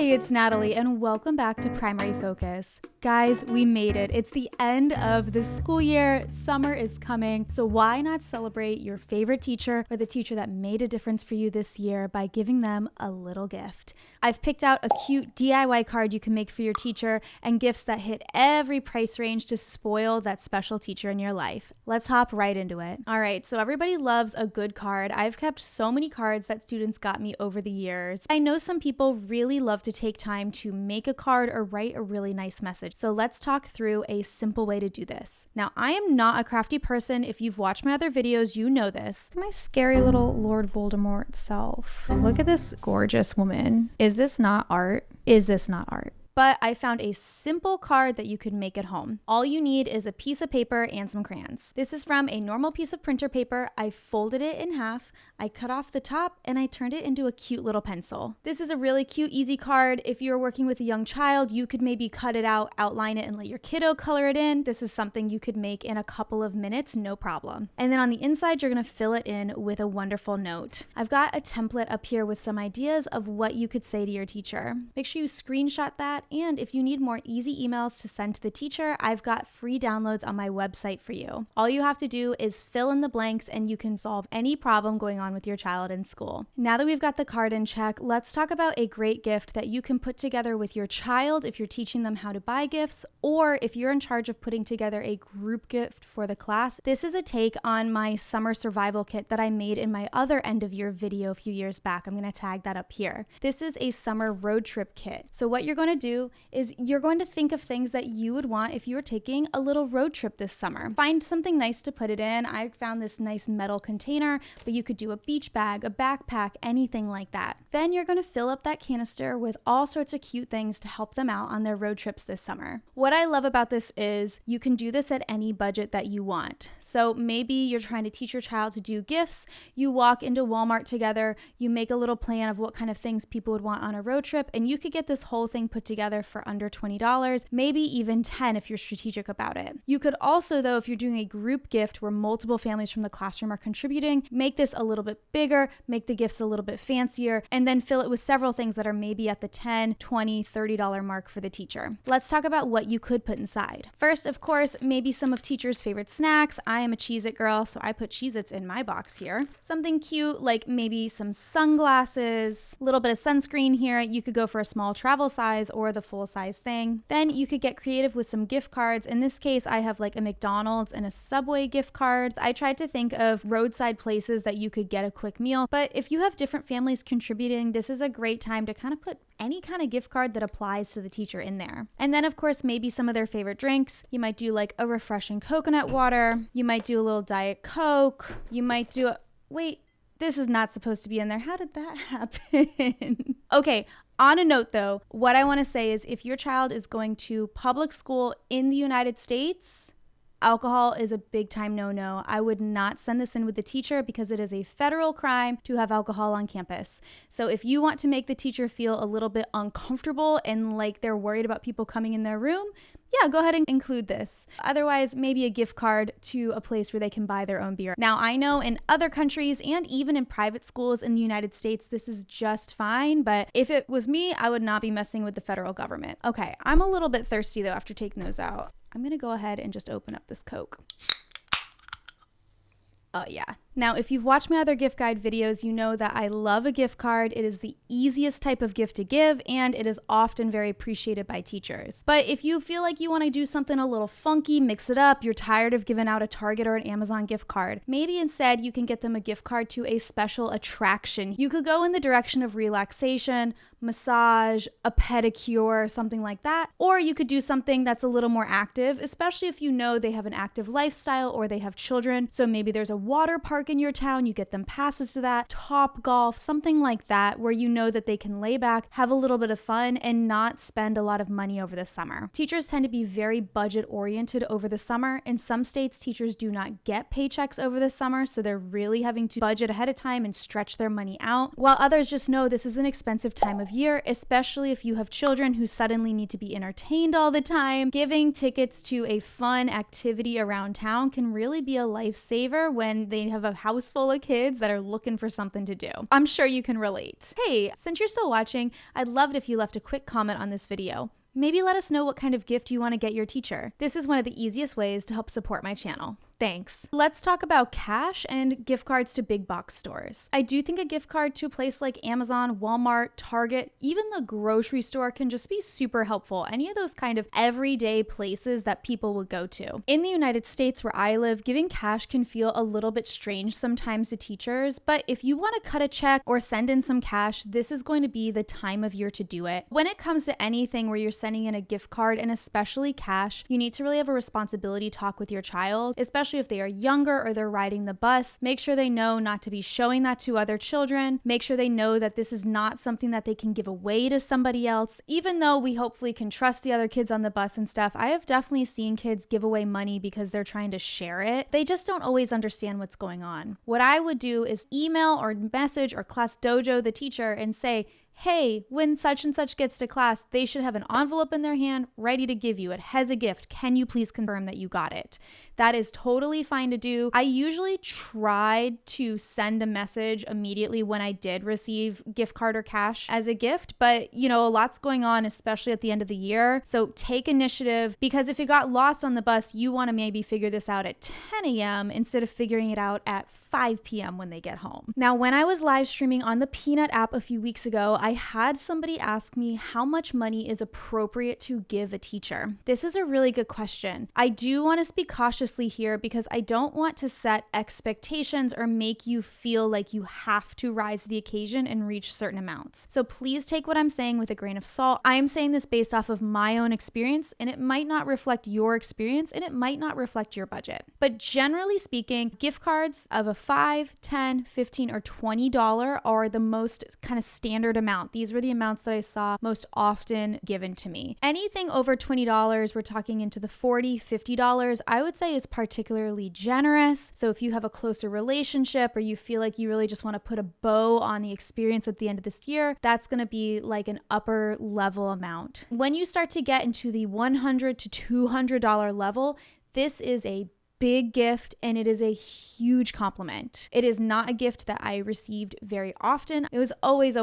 Hey, it's Natalie, and welcome back to Primary Focus. Guys, we made it. It's the end of the school year. Summer is coming. So why not celebrate your favorite teacher or the teacher that made a difference for you this year by giving them a little gift? I've picked out a cute DIY card you can make for your teacher and gifts that hit every price range to spoil that special teacher in your life. Let's hop right into it. All right, so everybody loves a good card. I've kept so many cards that students got me over the years. I know some people really love to take time to make a card or write a really nice message. So let's talk through a simple way to do this. Now, I am not a crafty person. If you've watched my other videos, you know this. My scary little Lord Voldemort self. Look at this gorgeous woman. Is this not art? Is this not art? But I found a simple card that you could make at home. All you need is a piece of paper and some crayons. This is from a normal piece of printer paper. I folded it in half, I cut off the top, and I turned it into a cute little pencil. This is a really cute, easy card. If you're working with a young child, you could maybe cut it out, outline it, and let your kiddo color it in. This is something you could make in a couple of minutes, no problem. And then on the inside, you're gonna fill it in with a wonderful note. I've got a template up here with some ideas of what you could say to your teacher. Make sure you screenshot that. And if you need more easy emails to send to the teacher, I've got free downloads on my website for you. All you have to do is fill in the blanks and you can solve any problem going on with your child in school. Now that we've got the card in check, let's talk about a great gift that you can put together with your child if you're teaching them how to buy gifts, or if you're in charge of putting together a group gift for the class. This is a take on my summer survival kit that I made in my other end of year video a few years back. I'm going to tag that up here. This is a summer road trip kit. So what you're going to do is you're going to think of things that you would want if you were taking a little road trip this summer. Find something nice to put it in. I found this nice metal container, but you could do a beach bag, a backpack, anything like that. Then you're going to fill up that canister with all sorts of cute things to help them out on their road trips this summer. What I love about this is you can do this at any budget that you want. So maybe you're trying to teach your child to do gifts. You walk into Walmart together, you make a little plan of what kind of things people would want on a road trip, and you could get this whole thing put together for under $20, maybe even $10 if you're strategic about it. You could also, though, if you're doing a group gift where multiple families from the classroom are contributing, make this a little bit bigger, make the gifts a little bit fancier, and then fill it with several things that are maybe at the $10, $20, $30 mark for the teacher. Let's talk about what you could put inside. First, of course, maybe some of teachers' favorite snacks. I am a Cheez-It girl, so I put Cheez-Its in my box here. Something cute like maybe some sunglasses, a little bit of sunscreen here. You could go for a small travel size or the full size thing. Then you could get creative with some gift cards. In this case, I have like a McDonald's and a Subway gift card. I tried to think of roadside places that you could get a quick meal, but if you have different families contributing, this is a great time to kind of put any kind of gift card that applies to the teacher in there. And then of course, maybe some of their favorite drinks. You might do like a refreshing coconut water. You might do a little Diet Coke. You might do wait, this is not supposed to be in there. How did that happen? Okay. On a note though, what I want to say is if your child is going to public school in the United States, alcohol is a big time no-no. I would not send this in with the teacher because it is a federal crime to have alcohol on campus. So if you want to make the teacher feel a little bit uncomfortable and like they're worried about people coming in their room, yeah, go ahead and include this. Otherwise, maybe a gift card to a place where they can buy their own beer. Now, I know in other countries and even in private schools in the United States, this is just fine. But if it was me, I would not be messing with the federal government. Okay, I'm a little bit thirsty though after taking those out. I'm gonna go ahead and just open up this Coke. Oh yeah. Now, if you've watched my other gift guide videos, you know that I love a gift card. It is the easiest type of gift to give, and it is often very appreciated by teachers. But if you feel like you want to do something a little funky, mix it up, you're tired of giving out a Target or an Amazon gift card, maybe instead you can get them a gift card to a special attraction. You could go in the direction of relaxation, massage, a pedicure, something like that. Or you could do something that's a little more active, especially if you know they have an active lifestyle or they have children. So maybe there's a water park in your town, you get them passes to that, Top Golf, something like that, where you know that they can lay back, have a little bit of fun, and not spend a lot of money over the summer. Teachers tend to be very budget oriented over the summer. In some states, teachers do not get paychecks over the summer, so they're really having to budget ahead of time and stretch their money out, while others just know this is an expensive time of year, especially if you have children who suddenly need to be entertained all the time. Giving tickets to a fun activity around town can really be a lifesaver when they have a a house full of kids that are looking for something to do. I'm sure you can relate. Hey, since you're still watching, I'd love it if you left a quick comment on this video. Maybe let us know what kind of gift you want to get your teacher. This is one of the easiest ways to help support my channel. Thanks. Let's talk about cash and gift cards to big box stores. I do think a gift card to a place like Amazon, Walmart, Target, even the grocery store can just be super helpful. Any of those kind of everyday places that people would go to. In the United States where I live, giving cash can feel a little bit strange sometimes to teachers, but if you want to cut a check or send in some cash, this is going to be the time of year to do it. When it comes to anything where you're sending in a gift card and especially cash, you need to really have a responsibility talk with your child, especially if they are younger or they're riding the bus. Make sure they know not to be showing that to other children. Make sure they know that this is not something that they can give away to somebody else. Even though we hopefully can trust the other kids on the bus and stuff, I have definitely seen kids give away money because they're trying to share it. They just don't always understand what's going on. What I would do is email or message or class dojo the teacher and say, hey, when such and such gets to class, they should have an envelope in their hand ready to give you. It has a gift. Can you please confirm that you got it? That is totally fine to do. I usually tried to send a message immediately when I did receive gift card or cash as a gift, but a lot's going on, especially at the end of the year. So take initiative, because if it got lost on the bus, you want to maybe figure this out at 10 a.m. instead of figuring it out at 5 p.m. when they get home. Now, when I was live streaming on the Peanut app a few weeks ago, I had somebody ask me how much money is appropriate to give a teacher. This is a really good question. I do want to speak cautiously here because I don't want to set expectations or make you feel like you have to rise to the occasion and reach certain amounts. So please take what I'm saying with a grain of salt. I am saying this based off of my own experience, and it might not reflect your experience and it might not reflect your budget. But generally speaking, gift cards of a $5, $10, $15, or $20 are the most kind of standard amount. These were the amounts that I saw most often given to me. Anything over $20, we're talking into the $40, $50, I would say is particularly generous. So if you have a closer relationship or you feel like you really just want to put a bow on the experience at the end of this year, that's going to be like an upper level amount. When you start to get into the $100 to $200 level, this is a big gift and it is a huge compliment. It is not a gift that I received very often. It was always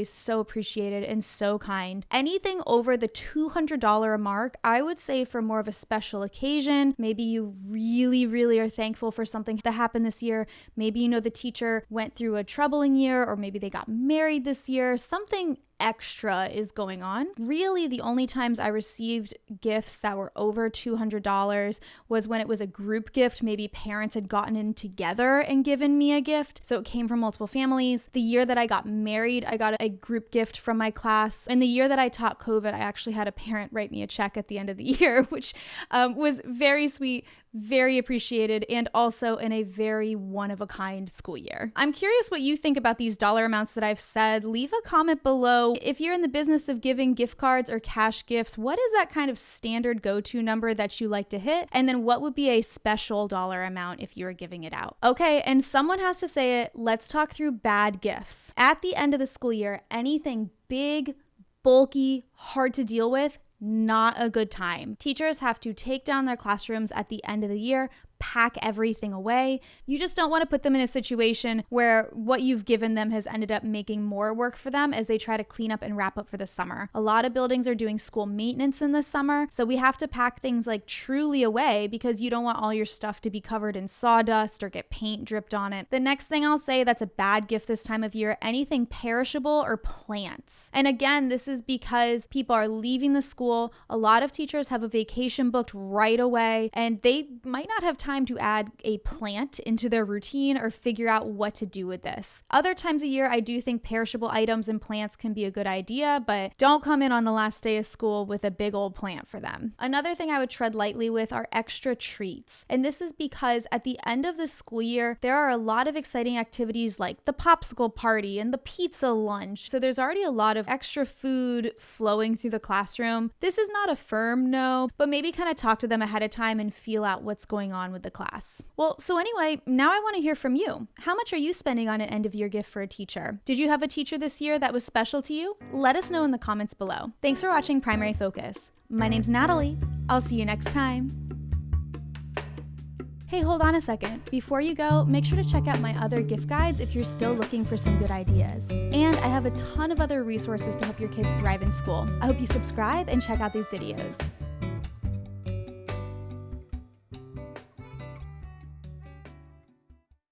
so appreciated and so kind. Anything over the $200 mark, I would say for more of a special occasion, maybe you really are thankful for something that happened this year. Maybe the teacher went through a troubling year, or maybe they got married this year, something extra is going on. Really, the only times I received gifts that were over $200 was when it was a group gift. Maybe parents had gotten in together and given me a gift. So it came from multiple families. The year that I got married, I got a group gift from my class. And the year that I taught COVID, I actually had a parent write me a check at the end of the year, which was very sweet, very appreciated, and also in a very one-of-a-kind school year. I'm curious what you think about these dollar amounts that I've said. Leave a comment below. If you're in the business of giving gift cards or cash gifts, what is that kind of standard go-to number that you like to hit? And then what would be a special dollar amount if you were giving it out? Okay, and someone has to say it. Let's talk through bad gifts. At the end of the school year, anything big, bulky, hard to deal with, not a good time. Teachers have to take down their classrooms at the end of the year, pack everything away. You just don't want to put them in a situation where what you've given them has ended up making more work for them as they try to clean up and wrap up for the summer. A lot of buildings are doing school maintenance in the summer, so we have to pack things like truly away because you don't want all your stuff to be covered in sawdust or get paint dripped on it. The next thing I'll say that's a bad gift this time of year, anything perishable or plants. And again, this is because people are leaving the school. A lot of teachers have a vacation booked right away, and they might not have time to add a plant into their routine or figure out what to do with this. Other times a year, I do think perishable items and plants can be a good idea, but don't come in on the last day of school with a big old plant for them. Another thing I would tread lightly with are extra treats. And this is because at the end of the school year, there are a lot of exciting activities like the popsicle party and the pizza lunch. So there's already a lot of extra food flowing through the classroom. This is not a firm no, but maybe kind of talk to them ahead of time and feel out what's going on with the class. Well, so anyway, now I want to hear from you. How much are you spending on an end of year gift for a teacher? Did you have a teacher this year that was special to you? Let us know in the comments below. Thanks for watching Primary Focus. My name's Natalie. I'll see you next time. Hey, hold on a second. Before you go, make sure to check out my other gift guides if you're still looking for some good ideas. And I have a ton of other resources to help your kids thrive in school. I hope you subscribe and check out these videos.